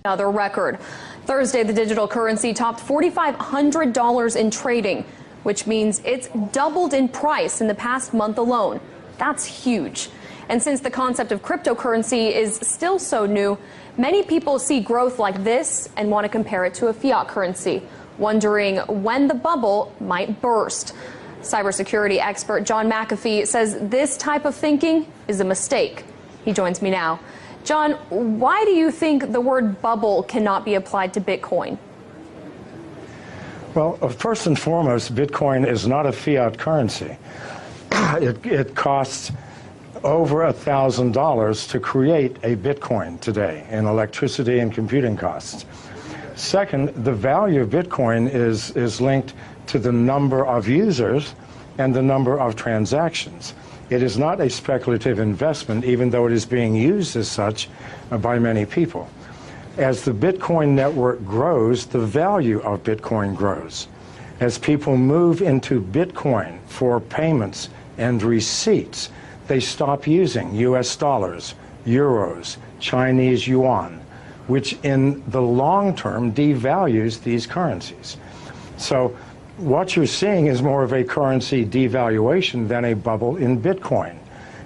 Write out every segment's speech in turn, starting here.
Another record. Thursday, the digital currency topped $4,500 in trading, which means it's doubled in price in the past month alone. That's huge. And since the concept of cryptocurrency is still so new, many people see growth like this and want to compare it to a fiat currency, wondering when the bubble might burst. Cybersecurity expert John McAfee says this type of thinking is a mistake. He joins me now. John, why do you think the word bubble cannot be applied to Bitcoin? Well, first and foremost, Bitcoin is not a fiat currency. It costs over $1,000 to create a Bitcoin today in electricity and computing costs. Second, the value of Bitcoin is linked to the number of users and the number of transactions. It is not a speculative investment, even though it is being used as such by many people. As the Bitcoin network grows, the value of Bitcoin grows. As people move into Bitcoin for payments and receipts, they stop using US dollars, euros, Chinese yuan, which in the long term devalues these currencies. So what you're seeing is more of a currency devaluation than a bubble in Bitcoin.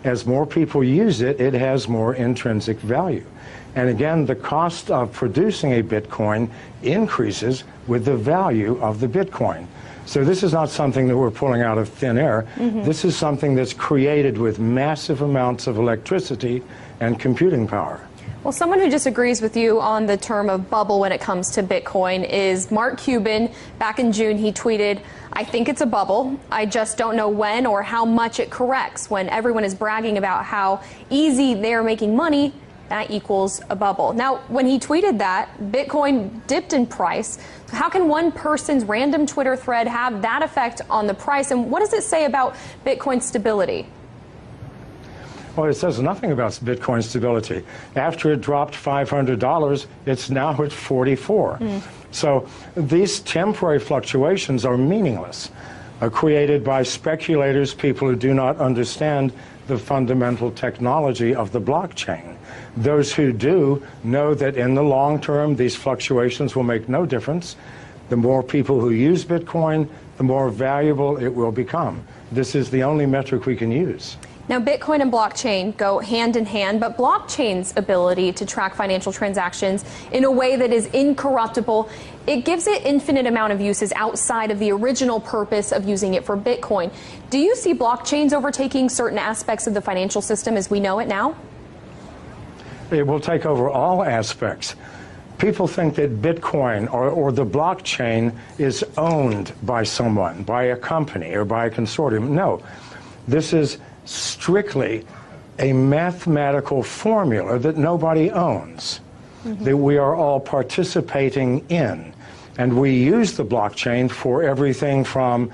As more people use it, it has more intrinsic value. And again, the cost of producing a Bitcoin increases with the value of the Bitcoin. So this is not something that we're pulling out of thin air. This is something that's created with massive amounts of electricity and computing power. Well, someone who disagrees with you on the term of bubble when it comes to Bitcoin is Mark Cuban. Back in June, he tweeted, "I think it's a bubble. I just don't know when or how much it corrects." When everyone is bragging about how easy they're making money, that equals a bubble. Now, when he tweeted that, Bitcoin dipped in price. How can one person's random Twitter thread have that effect on the price? And what does it say about Bitcoin's stability? Well, it says nothing about Bitcoin stability. After it dropped $500, it's now at 44. So these temporary fluctuations are meaningless, created by speculators, people who do not understand the fundamental technology of the blockchain. Those who do know that in the long term, these fluctuations will make no difference. The more people who use Bitcoin, the more valuable it will become. This is the only metric we can use. Now, Bitcoin and blockchain go hand in hand, but blockchain's ability to track financial transactions in a way that is incorruptible, it gives it infinite amount of uses outside of the original purpose of using it for Bitcoin. Do you see blockchains overtaking certain aspects of the financial system as we know it now? It will take over all aspects. People think that Bitcoin or the blockchain is owned by someone, by a company or by a consortium. No, this is strictly a mathematical formula that nobody owns, that we are all participating in. And we use the blockchain for everything from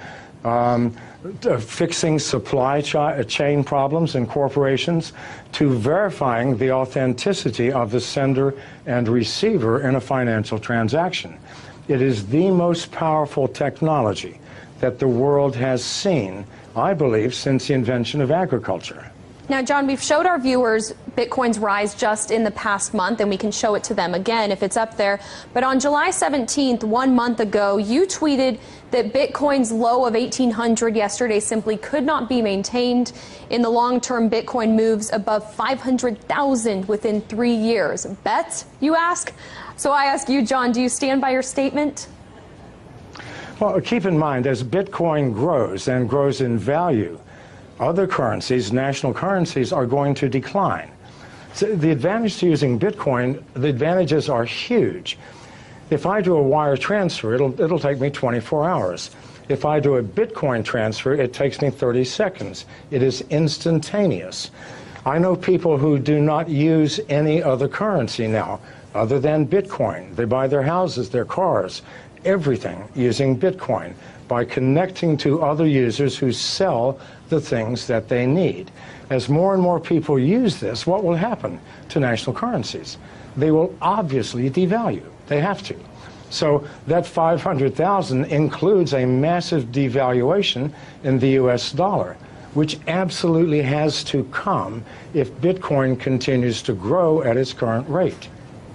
fixing supply chain problems in corporations to verifying the authenticity of the sender and receiver in a financial transaction. It is the most powerful technology that the world has seen, I believe, since the invention of agriculture. Now, John, we've showed our viewers Bitcoin's rise just in the past month, and we can show it to them again if it's up there. But on July 17th, 1 month ago, you tweeted that Bitcoin's low of 1,800 yesterday simply could not be maintained. In the long term, Bitcoin moves above 500,000 within 3 years. Bet, you ask? So I ask you, John, do you stand by your statement? Well, keep in mind, as Bitcoin grows and grows in value, other currencies, national currencies, are going to decline. So the advantage to using Bitcoin, the advantages are huge. If I do a wire transfer, it'll take me 24 hours. If I do a Bitcoin transfer, it takes me 30 seconds. It is instantaneous. I know people who do not use any other currency now other than Bitcoin. They buy their houses, their cars, everything using Bitcoin by connecting to other users who sell the things that they need. As more and more people use this, what will happen to national currencies? They will obviously devalue. They have to. So that 500,000 includes a massive devaluation in the US dollar, which absolutely has to come if Bitcoin continues to grow at its current rate.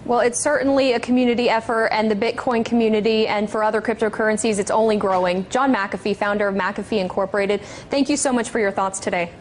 Well, it's certainly a community effort, and the Bitcoin community and for other cryptocurrencies, it's only growing. John McAfee, founder of McAfee Incorporated, thank you so much for your thoughts today.